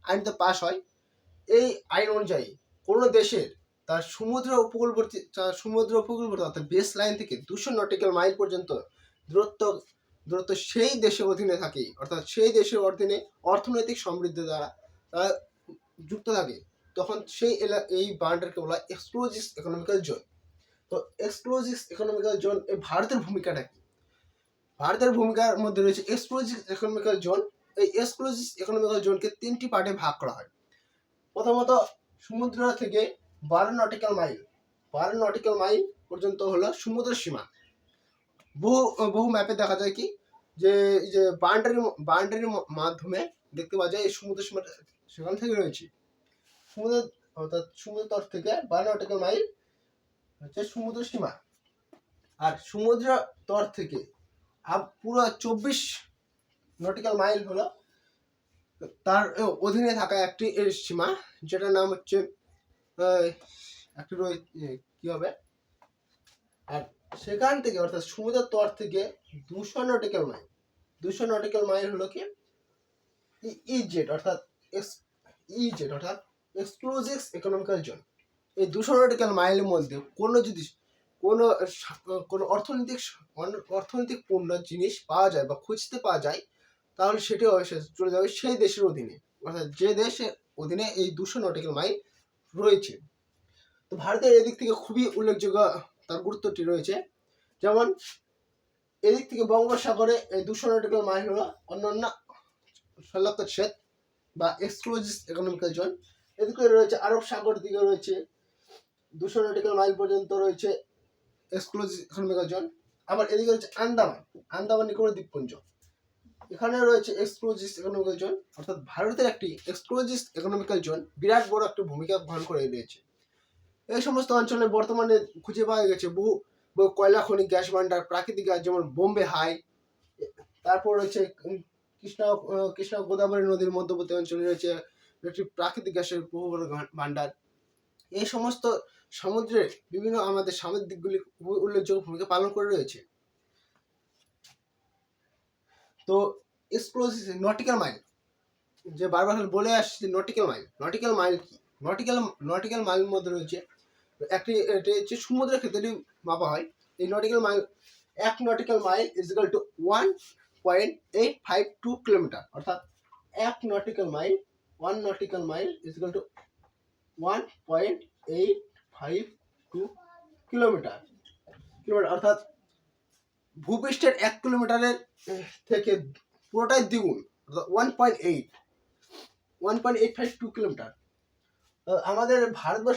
আইনটা পাস হয়। এই আইন অনুযায়ী কোনো দেশের তার সমুদ্র উপকূলবর্তী অর্থাৎ বেস লাইন থেকে 200 নটিক্যাল মাইল পর্যন্ত দূরত্ব সেই দেশের অধীনে থাকে, অর্থাৎ সেই দেশের অধীনে অর্থনৈতিক সমৃদ্ধি দ্বারা তারা যুক্ত থাকে, তখন সেই এই বাউন্ডারিকে বলা হয় এক্সক্লুসিভ ইকোনমিক্যাল জোন। তো এক্সক্লুসিভ ইকোনমিক্যাল জোন এই ভারতের ভূমিকাটা কি? ভারতের ভূমিকার মধ্যে রয়েছে এক্সক্লুসিভ ইকোনমিক্যাল জোন। এই এক্সক্লুসিভ ইকোনমিক্যাল জোনকে 3টি পার্টে ভাগ করা হয়। প্রথমত সমুদ্র থেকে 12 নটিক্যাল মাইল পর্যন্ত হলো সমুদ্র সীমা। বহু ম্যাপে দেখা যায় কি যে বাউন্ডারির মাধ্যমে দেখতে পাওয়া যায় এই সমুদ্র সীমাটা সেখান থেকে রয়েছে। সমুদ্র তট থেকে 12 নটিক্যাল মাইল হচ্ছে সমুদ্র সীমা, আর সমুদ্র তট থেকে পুরো 24 নটিক্যাল মাইল হলো তার অধীনে থাকা একটি সীমা, যেটার নাম হচ্ছে একটু কি হবে, আর সেখান থেকে অর্থাৎ সমুদ্র তট থেকে 200 নটিক্যাল মাইল হলো কি ইজেড অর্থাৎ এক্সক্লুসিভ ইকোনমিক্যাল জোন। এই 200 নটিক্যাল মাইলের মধ্যে কোনো অর্থনৈতিক পণ্য জিনিস পাওয়া যায় বা খুঁজতে পাওয়া যায়, তাহলে সেটি চলে যাবে সেই দেশের অধীনে, অর্থাৎ যে দেশের অধীনে এই 200 নটিক্যাল মাইল রয়েছে। তো ভারতের এদিক থেকে খুবই উল্লেখযোগ্য তার গুরুত্বটি রয়েছে। যেমন এদিক থেকে বঙ্গোপসাগরে এই 200 নটিক্যাল মাইল হলো অন্যান্য সল্লক্ষেদ বা এক্সক্লুসিভ ইকোনমিক্যাল জোন। এদিকে রয়েছে আরব সাগর দিকে রয়েছে 200 নটিক্যাল মাইল পর্যন্ত রয়েছে এক্সক্লুসিভ ইকোনমিক্যাল জোন। আবার এদিকে রয়েছে আন্দামান নিকোবর দ্বীপপুঞ্জ, এখানে রয়েছে এক্সক্লুসিভ ইকোনমিক্যাল জোন। অর্থাৎ ভারতের একটি এক্সক্লুসিভ ইকোনমিক্যাল জোন বিরাট বড় একটা ভূমিকা গ্রহণ করে রয়েছে। এই সমস্ত অঞ্চলে বর্তমানে খুঁজে পাওয়া গেছে বহু কয়লা খনি, গ্যাস ভান্ডার, প্রাকৃতিক গ্যাস, যেমন বোম্বে হাই। তারপর রয়েছে কৃষ্ণা গোদাবরী নদীর মধ্যবর্তী অঞ্চলে রয়েছে একটি প্রাকৃতিক গ্যাসের বহু বড় ভান্ডার। এই সমস্ত সমুদ্রের বিভিন্ন আমাদের সামুদ্রিক দিকগুলি উল্লেখযোগ্য ভূমিকা পালন করে রয়েছে। তো এক্সক্লুসিভ নটিক্যাল মাইল যে বারবার বলে আসছে, নটিক্যাল মাইল কি? নটিক্যাল মাইলের মধ্যে রয়েছে এটি হচ্ছে সমুদ্রের ক্ষেত্রে মাপা হয়। এই nautical mile 1 nautical mile is equal to 1.852 kilometre, অর্থাৎ 1 nautical mile is equal to 1.852 kilometre, অর্থাৎ ভূপৃষ্ঠের 1 কিলোমিটারের থেকে পুরোটাই দ্বিগুণ, অর্থাৎ 1.852 কিলোমিটার। আমাদের ভারতবর্ষ